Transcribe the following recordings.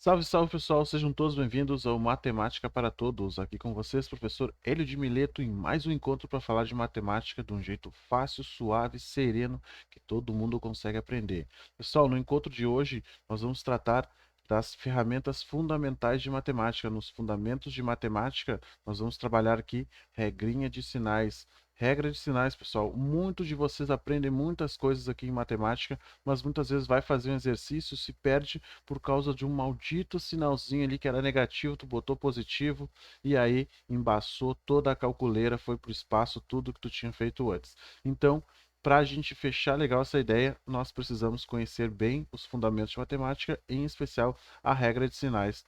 Salve, salve pessoal, sejam todos bem-vindos ao Matemática para Todos. Aqui com vocês, professor Hélio de Mileto, em mais um encontro para falar de matemática de um jeito fácil, suave, sereno, que todo mundo consegue aprender. Pessoal, no encontro de hoje, nós vamos tratar das ferramentas fundamentais de matemática. Nos fundamentos de matemática, nós vamos trabalhar aqui regrinha de sinais. Regra de sinais, pessoal. Muitos de vocês aprendem muitas coisas aqui em matemática, mas muitas vezes vai fazer um exercício, se perde por causa de um maldito sinalzinho ali que era negativo, tu botou positivo e aí embaçou toda a calculeira, foi para o espaço tudo que tu tinha feito antes. Então, para a gente fechar legal essa ideia, nós precisamos conhecer bem os fundamentos de matemática, em especial a regra de sinais.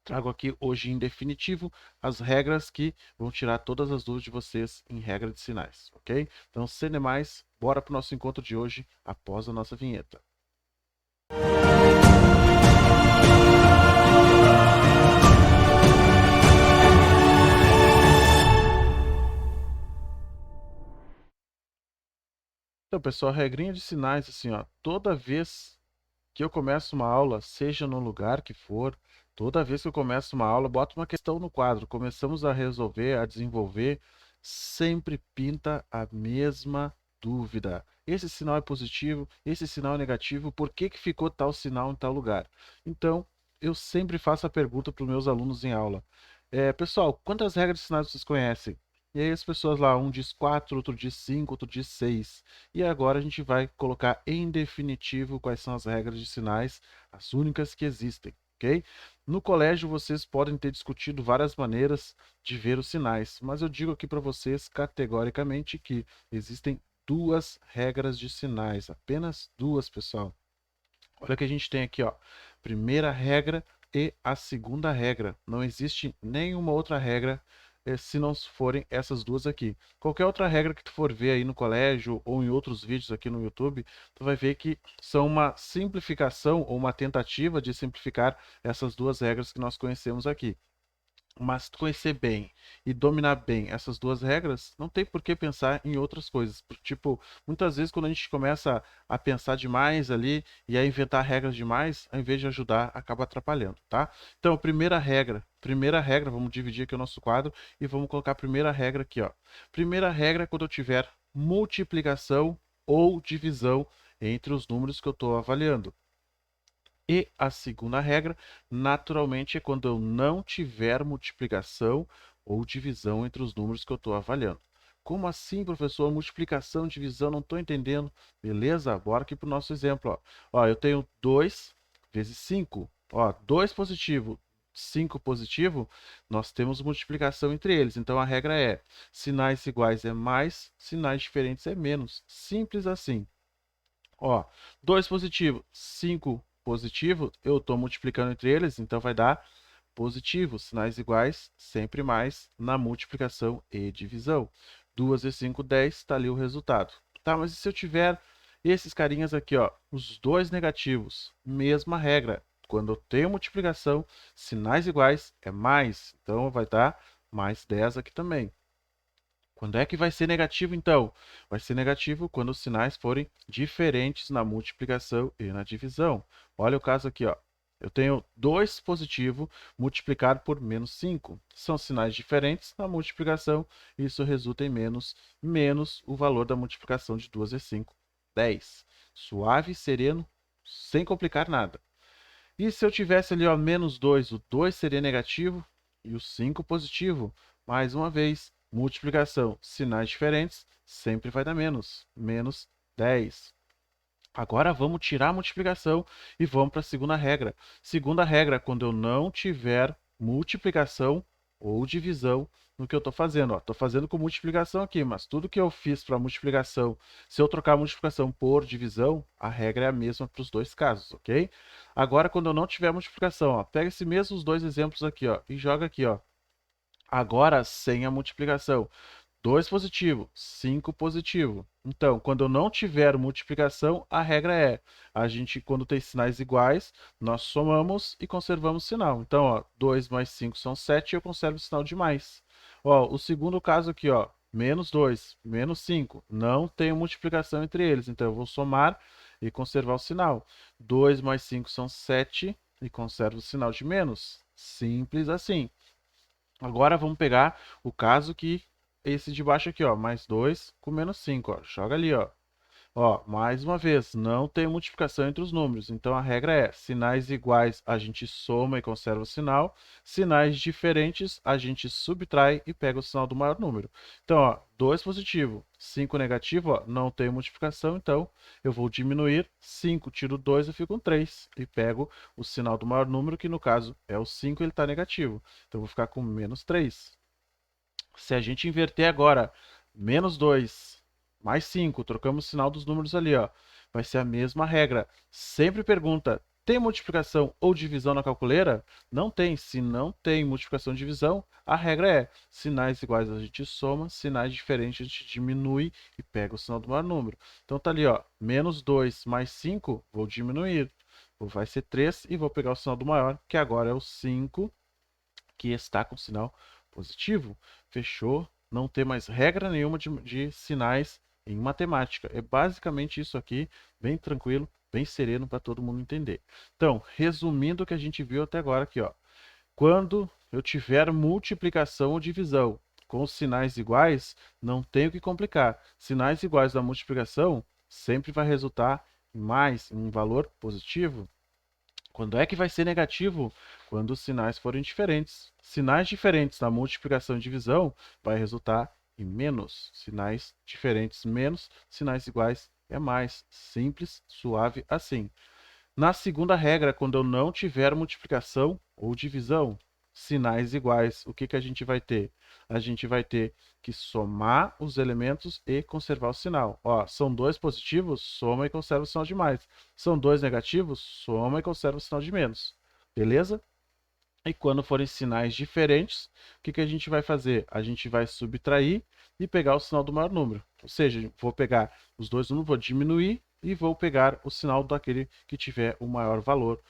Trago aqui hoje em definitivo as regras que vão tirar todas as dúvidas de vocês em regra de sinais, ok? Então, sem demais, bora para o nosso encontro de hoje após a nossa vinheta. Então, pessoal, a regrinha de sinais, assim, ó, toda vez que eu começo uma aula, seja no lugar que for, toda vez que eu começo uma aula, boto uma questão no quadro, começamos a resolver, a desenvolver, sempre pinta a mesma dúvida. Esse sinal é positivo, esse sinal é negativo, por que que ficou tal sinal em tal lugar? Então, eu sempre faço a pergunta para os meus alunos em aula. Pessoal, quantas regras de sinais vocês conhecem? E aí as pessoas lá, um diz 4, outro diz 5, outro diz 6. E agora a gente vai colocar em definitivo quais são as regras de sinais, as únicas que existem, ok? No colégio vocês podem ter discutido várias maneiras de ver os sinais, mas eu digo aqui para vocês categoricamente que existem duas regras de sinais, apenas duas, pessoal. Olha o que a gente tem aqui, ó. Primeira regra e a segunda regra. Não existe nenhuma outra regra se não forem essas duas aqui. Qualquer outra regra que tu for ver aí no colégio ou em outros vídeos aqui no YouTube, tu vai ver que são uma simplificação ou uma tentativa de simplificar essas duas regras que nós conhecemos aqui. Mas conhecer bem e dominar bem essas duas regras, não tem por que pensar em outras coisas. Tipo, muitas vezes quando a gente começa a pensar demais ali e a inventar regras demais, ao invés de ajudar, acaba atrapalhando, tá? Então, primeira regra, vamos dividir aqui o nosso quadro e vamos colocar a primeira regra aqui, ó. Primeira regra é quando eu tiver multiplicação ou divisão entre os números que eu estou avaliando. E a segunda regra, naturalmente, é quando eu não tiver multiplicação ou divisão entre os números que eu estou avaliando. Como assim, professor? Multiplicação, divisão, não estou entendendo. Beleza? Bora aqui para o nosso exemplo. Ó, eu tenho 2 vezes 5. Ó, 2 positivo, 5 positivo, nós temos multiplicação entre eles. Então, a regra é sinais iguais é mais, sinais diferentes é menos. Simples assim. Ó, 2 positivo, 5 positivo, eu estou multiplicando entre eles, então vai dar positivo. Sinais iguais, sempre mais na multiplicação e divisão. 2 vezes 5, 10, está ali o resultado. Tá, mas e se eu tiver esses carinhas aqui, ó, os dois negativos? Mesma regra. Quando eu tenho multiplicação, sinais iguais é mais, então vai dar mais 10 aqui também. Quando é que vai ser negativo, então? Vai ser negativo quando os sinais forem diferentes na multiplicação e na divisão. Olha o caso aqui, ó. Eu tenho 2 positivo multiplicado por menos 5. São sinais diferentes na multiplicação, isso resulta em menos o valor da multiplicação de 2 vezes 5, 10. Suave, sereno, sem complicar nada. E se eu tivesse ali, ó, menos 2, o 2 seria negativo e o 5 positivo. Mais uma vez, multiplicação, sinais diferentes, sempre vai dar menos. Menos 10. Agora vamos tirar a multiplicação e vamos para a segunda regra. Segunda regra, quando eu não tiver multiplicação ou divisão no que eu estou fazendo. Estou fazendo com multiplicação aqui, mas tudo que eu fiz para multiplicação, se eu trocar a multiplicação por divisão, a regra é a mesma para os dois casos, ok? Agora, quando eu não tiver multiplicação, ó, pega esses mesmos dois exemplos aqui, ó, e joga aqui, ó. Agora sem a multiplicação. 2 positivo, 5 positivo. Então, quando eu não tiver multiplicação, a regra é, a gente, quando tem sinais iguais, nós somamos e conservamos o sinal. Então, ó, 2 mais 5 são 7 e eu conservo o sinal de mais. Ó, o segundo caso aqui, ó, menos 2, menos 5, não tem multiplicação entre eles, então eu vou somar e conservar o sinal. 2 mais 5 são 7 e conservo o sinal de menos. Simples assim. Agora vamos pegar o caso que esse de baixo aqui, ó, mais 2 com menos 5, ó. Joga ali, ó. Ó, mais uma vez, não tem multiplicação entre os números. Então a regra é: sinais iguais a gente soma e conserva o sinal, sinais diferentes a gente subtrai e pega o sinal do maior número. Então, ó, 2 positivo, 5 negativo, ó, não tem multiplicação, então eu vou diminuir 5, tiro 2, eu fico com 3 e pego o sinal do maior número, que no caso é o 5, ele está negativo. Então eu vou ficar com menos 3. Se a gente inverter agora, menos 2 mais 5, trocamos o sinal dos números ali, ó. Vai ser a mesma regra. Sempre pergunta: tem multiplicação ou divisão na calculeira? Não tem. Se não tem multiplicação ou divisão, a regra é: sinais iguais a gente soma, sinais diferentes a gente diminui e pega o sinal do maior número. Então tá ali, ó, menos 2 mais 5, vou diminuir. Vai ser 3 e vou pegar o sinal do maior, que agora é o 5, que está com sinal positivo. Fechou? Não tem mais regra nenhuma de sinais em matemática. É basicamente isso aqui, bem tranquilo, bem sereno para todo mundo entender. Então, resumindo o que a gente viu até agora aqui, ó. Quando eu tiver multiplicação ou divisão com sinais iguais, não tenho que complicar. Sinais iguais da multiplicação sempre vai resultar em mais, em um valor positivo. Quando é que vai ser negativo? Quando os sinais forem diferentes. Sinais diferentes na multiplicação e divisão vai resultar em menos. Sinais diferentes, menos. Sinais iguais é mais. Simples, suave assim. Na segunda regra, quando eu não tiver multiplicação ou divisão, sinais iguais, o que que a gente vai ter? A gente vai ter que somar os elementos e conservar o sinal. Ó, são 2 positivos, soma e conserva o sinal de mais. São 2 negativos, soma e conserva o sinal de menos. Beleza? E quando forem sinais diferentes, o que que a gente vai fazer? A gente vai subtrair e pegar o sinal do maior número. Ou seja, vou pegar os dois números, vou diminuir e vou pegar o sinal daquele que tiver o maior valor,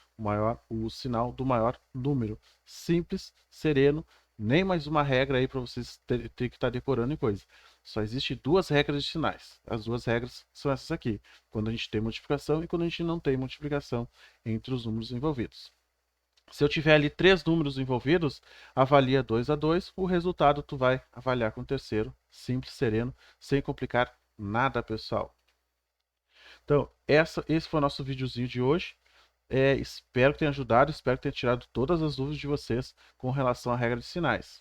o sinal do maior número. Simples, sereno, nem mais uma regra aí para vocês terem que estar decorando e coisa. Só existe 2 regras de sinais. As 2 regras são essas aqui: quando a gente tem multiplicação e quando a gente não tem multiplicação entre os números envolvidos. Se eu tiver ali 3 números envolvidos, avalia 2 a 2, o resultado tu vai avaliar com o terceiro, simples, sereno, sem complicar nada, pessoal. Então, esse foi o nosso videozinho de hoje. Espero que tenha ajudado, espero que tenha tirado todas as dúvidas de vocês com relação à regra de sinais.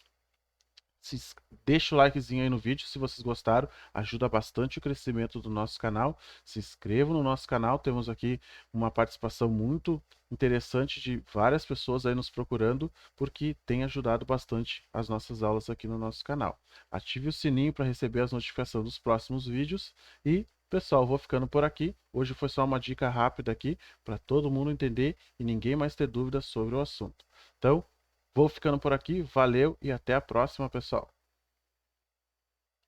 Deixa o likezinho aí no vídeo se vocês gostaram, ajuda bastante o crescimento do nosso canal. Se inscrevam no nosso canal, temos aqui uma participação muito interessante de várias pessoas aí nos procurando, porque tem ajudado bastante as nossas aulas aqui no nosso canal. Ative o sininho para receber as notificações dos próximos vídeos e, pessoal, vou ficando por aqui. Hoje foi só uma dica rápida aqui para todo mundo entender e ninguém mais ter dúvidas sobre o assunto. Então, vou ficando por aqui, valeu e até a próxima, pessoal.